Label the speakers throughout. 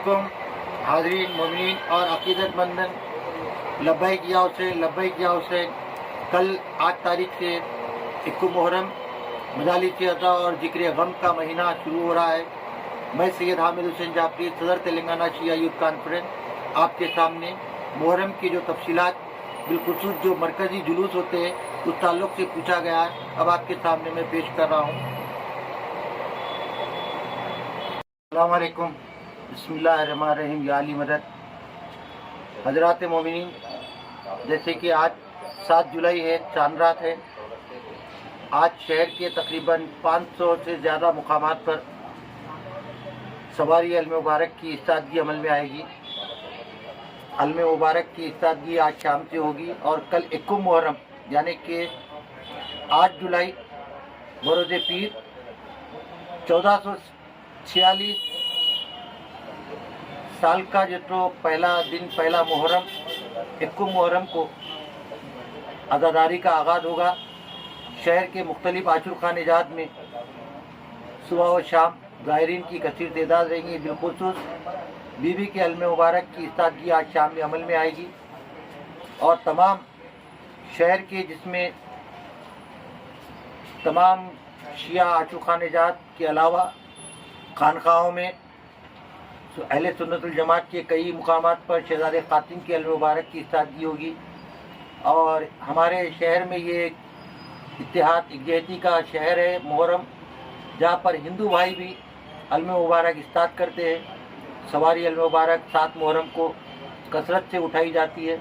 Speaker 1: अलैकुम हाज़रीन मोमिनीन और अक़ीदतमंदन, लब्बैक या हुसैन, लब्बैक या हुसैन। कल 8 तारीख से इक्कु मुहर्रम मजालिस अज़ा और ज़िक्र गम का महीना शुरू हो रहा है। मैं सैयद हामिद हुसैन जाफरी, सदर तेलंगाना शिया यूथ कॉन्फ्रेंस, आपके सामने मुहर्रम की जो तफसीलात बिलखुसूस जो मरकज़ी जुलूस होते हैं उस ताल्लुक़ से पूछा गया है, अब आपके सामने मैं पेश कर रहा हूँ। अस्सलाम वालेकुम, बिस्मिल्लाहिर्रहमानिर्रहीम, या अली मदद। हज़रात मोमिनीन, जैसे कि आज 7 जुलाई है, चांद रात है। आज शहर के तकरीबन 500 से ज़्यादा मुकामात पर सवारी अल मुबारक की इस्तादगी अमल में आएगी। अल मुबारक की इस्तादगी आज शाम से होगी और कल इक्कु मुहर्रम यानी कि 8 जुलाई बरोज़ पीर 1446 साल का जो पहला दिन, पहला मुहर्रम इक्कु मुहर्रम को अज़ादारी का आगाज़ होगा। शहर के मुख्तलिफ आशुरखाने जात में सुबह व शाम ज़ायरीन की कसीर तादाद रहेंगी। बिलखुसूस बीबी के अल मुबारक की इस्तादगी आज शाम में अमल में आएगी और तमाम शहर के, जिसमें तमाम शिया आशुरखाने जात के अलावा खानखाहों में अहले सुन्नतुल जमात के कई मुकामात पर शहज़ादे क़ासिम की अल मुबारक की इस्तादगी होगी। और हमारे शहर में ये इत्तेहाद इकजहती का शहर है मुहर्रम, जहाँ पर हिंदू भाई भी अल मुबारक इस्ताद करते हैं। सवारी अल मुबारक 7 मुहर्रम को कसरत से उठाई जाती है।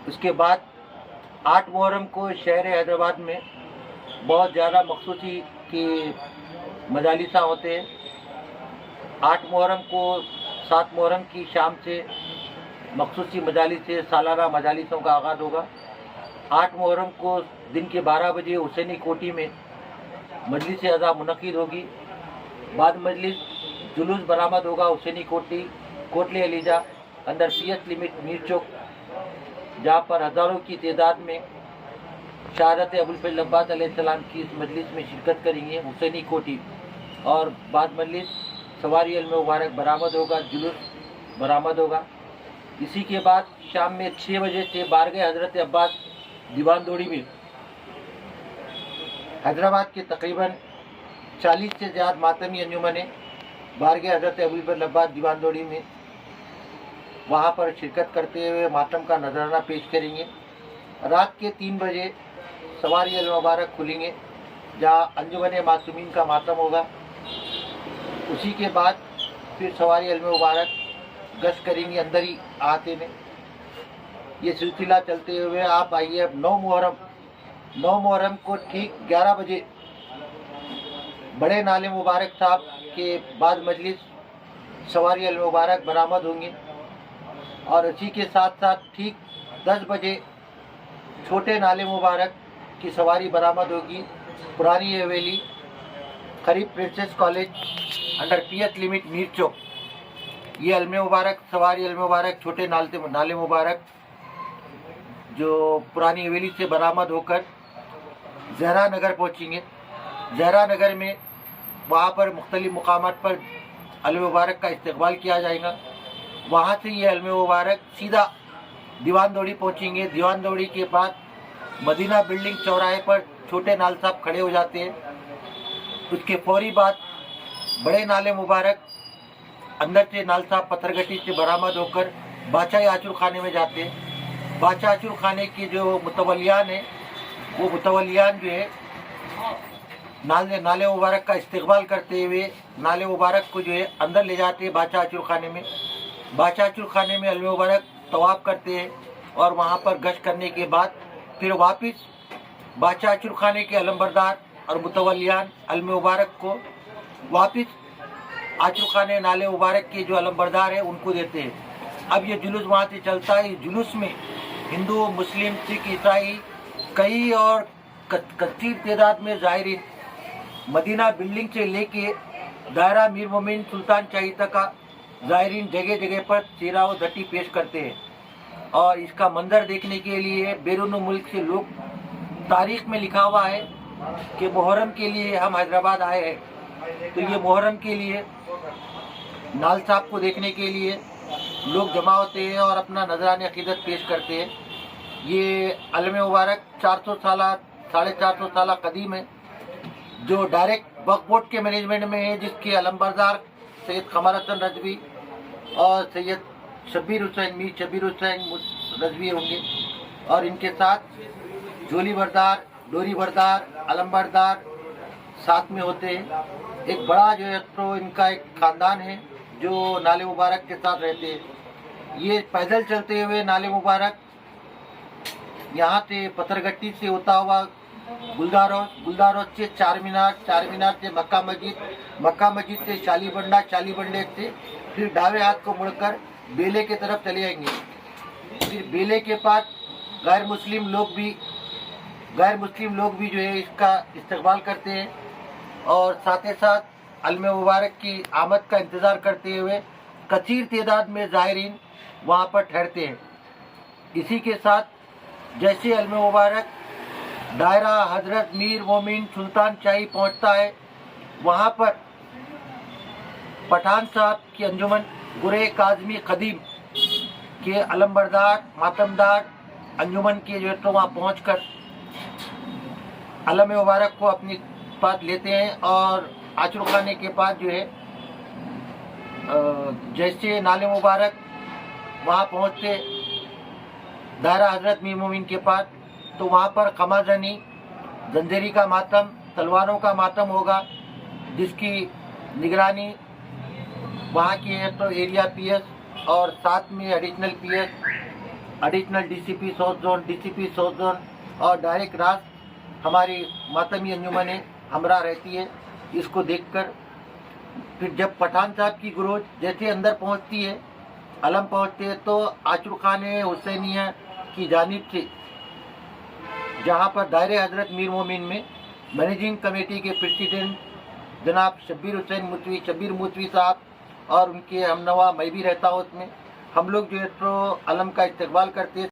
Speaker 1: उसके बाद 8 मुहर्रम को शहर हैदराबाद में बहुत ज़्यादा मखसूसी के मजालिसा होते हैं। 8 मुहर्रम को 7 मुहर्रम की शाम से मखसूसी मजालिस से सालाना मजालिसों का आगाज़ होगा। 8 मुहर्रम को दिन के 12 बजे हुसैनी कोठी में मजलिस अज़ा मुनक़िद होगी। बाद मजलिस जुलूस बरामद होगा हुसैनी कोठी कोटले अलीजा अंदर PS लिमिट मीर चौक, जहाँ पर हज़ारों की तादाद में शहादत अबुल फज़ल अब्बास अलैहिस्सलाम की इस मजलिस में शिरकत करेंगे हुसैनी कोठी। और बाद मजलिस सवारी अल मुबारक बरामद होगा, जुलूस बरामद होगा। इसी के बाद शाम में 6 बजे से बारगाह हज़रत अब्बास दीवान दौड़ी में हैदराबाद के तकरीबन 40 से ज़्यादा मातमी अंजुमने बारगाह हज़रत अबुल फज़ल अब्बास दीवान दौड़ी में वहाँ पर शिरकत करते हुए मातम का नजराना पेश करेंगे। रात के 3 बजे सवारी अल मुबारक खुलेंगे, जहाँ अंजुमन मासूमीन का मातम होगा। उसी के बाद फिर सवारी अल मुबारक गश्त करेंगे अंदर ही आते में। ये सिलसिला चलते हुए आप आइए अब 9 मुहर्रम को ठीक 11 बजे बड़े नाले मुबारक साहब के बाद मजलिस सवारी अल मुबारक बरामद होंगे। और इसी के साथ साथ ठीक 10 बजे छोटे नाले मुबारक की सवारी बरामद होगी पुरानी हवेली करीब princess college under PS limit Mir Chowk. ये अल मुबारक सवारी अल मुबारक छोटे नाले मुबारक जो पुरानी हवेली से बरामद होकर ज़हरा नगर पहुँचेंगे। ज़हरा नगर में वहाँ पर मुख्तलिफ मुकामात पर अल मुबारक का इस्तकबाल किया जाएगा। वहाँ से ये अल मुबारक सीधा दीवान दौड़ी पहुँचेंगे। दीवान दौड़ी के बाद मदीना बिल्डिंग चौराहे पर छोटे नाल साहब खड़े हो जाते हैं। उसके फौरी बाद बड़े नाले मुबारक अंदर से नाल साहब पत्थरगट्टी से बरामद होकर बादशाही आचुर खाने में जाते हैं। बादशाह आचुर खाने के जो मुतवलियान हैं, वो मुतवलियान जो है नाले मुबारक का इस्तकबाल करते हुए नाले मुबारक को जो है अंदर ले जाते हैं बादशाह आचुर खाने में। बादशाह आचुर खाने में अल मुबारक तवाफ़ करते हैं और वहाँ पर गश्त करने के बाद फिर वापस बादशाह आचुर खाने के अलमबरदार और मुतवलियान अल मुबारक को वापस आचुर खाने नाले मुबारक के जो अलमबरदार है उनको देते हैं। अब ये जुलूस वहाँ से चलता है। इस जुलूस में हिंदू, मुस्लिम, सिख, ईसाई कई और कसीर तादाद में ज़ायरीन मदीना बिल्डिंग से लेके दायरा मीर मोमिन सुल्तान शाही तक का ज़ायरीन जगह जगह पर चेहरा व धट्टी पेश करते हैं। और इसका मंजर देखने के लिए बैरून मुल्क से लोग, तारीख़ में लिखा हुआ है कि मुहर्रम के लिए हम हैदराबाद आए हैं। तो ये मुहर्रम के लिए नाल साहब को देखने के लिए लोग जमा होते हैं और अपना नजराने अकीदत पेश करते हैं। ये अलम मुबारक 400 साल 450 साल कदीम है, जो डायरेक्ट वक्फ बोर्ड के मैनेजमेंट में है, जिसके अलमबरदार सैयद कमर हसन रजवी और सैयद शब्बीर हुसैन मीर शब्बीर हुसैन रजवी होंगे। और इनके साथ झोली बरदार, डोरी बरदार, अलमबरदार साथ में होते हैं। एक बड़ा जो है तो इनका एक खानदान है जो नाले मुबारक के साथ रहते हैं। ये पैदल चलते हुए नाले मुबारक यहाँ से पत्थरगट्टी से होता हुआ गुलदार से चार मीनार से मक्का मस्जिद से शालीबंडा से फिर दावे हाथ को मुड़कर बेले की तरफ चले आएंगे। फिर बेले के पास गैर मुस्लिम लोग भी जो है इसका इस्तेमाल करते हैं और साथ ही साथ अलम मुबारक की आमद का इंतज़ार करते हुए कसीर तादाद में ज़ायरीन वहाँ पर ठहरते हैं। इसी के साथ जैसे अलम मुबारक दायरा हजरत मीर मोमिन सुल्तान शाही पहुँचता है, वहाँ पर पठान साहब की अंजुमन गुरे काज़मी कदीम के अलमबरदार मातमदार अंजुमन के जो है तो वहाँ पहुँचकर अलम मुबारक को अपनी पास लेते हैं और आचर खाने के बाद जो है जैसे नाले मुबारक वहाँ पहुँचते दायरा हजरत मीर मोमिन के पास, तो वहाँ पर खमाजनी जंजेरी का मातम, तलवारों का मातम होगा, जिसकी निगरानी वहाँ के है तो एरिया पीएस और साथ में एडिशनल डीसीपी साउथ जोन और डायरेक्ट रास हमारी मातमी अंजुमन हमरा रहती है। इसको देखकर फिर जब पठान साहब की गुरूज जैसे अंदर पहुंचती है, अलम पहुंचते हैं, तो आचर खाने हुसैनिया की जानिब से जहां पर दायरे हजरत मीर मोमिन में मैनेजिंग कमेटी के प्रेसिडेंट जनाब शब्बीर मुतवी साहब और उनके हमनवा मैं भी रहता हूँ, उसमें हम लोग जो है तो अलम का इस्तेमाल करते हैं।